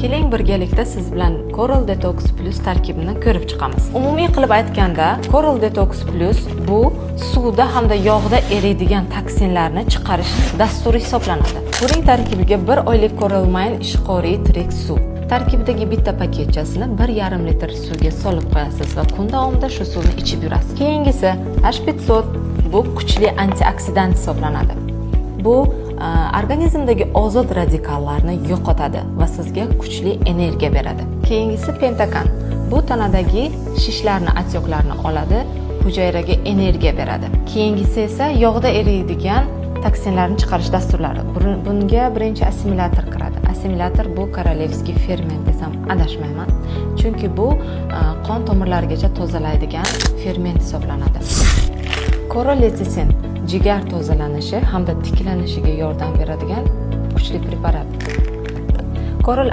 Keling birgalikda siz bilan Coral Detox Plus tarkibini ko'rib chiqamiz. Umumiy qilib aytganda, Coral Detox Plus bu suvda hamda yog'da eriydigan toksinlarni chiqarish dasturi hisoblanadi. Buning tarkibiga 1 oylik Coral Mine ishqoriy tirik suv. Tarkibidagi bitta paketchasini 1,5 litr suvga solib qo'yasiz va kun davomida shu suvni ichib yurasiz. Keyingisi H500 bu kuchli antioksidant hisoblanadi. Bu organizmdagi ozod radikallarni yo'qotadi va sizga kuchli energiya beradi. Keyingisi Pentakan. Bu tanadagi shishlarni, atyoqlarni oladi, hujayraga energiya beradi. Keyingisi esa yog'da eriydigan toksinlarni chiqarish dasturlari. Bunga birinchi assimilator kiradi. Assimilator bu korolevskiy ferment desam adashmayman. Chunki bu qon tomirlarigacha tozalaydigan ferment hisoblanadi. Coral-lecitin jigar tozalanishi hamda tiklanishiga yordam beradigan kuchli preparat. Coral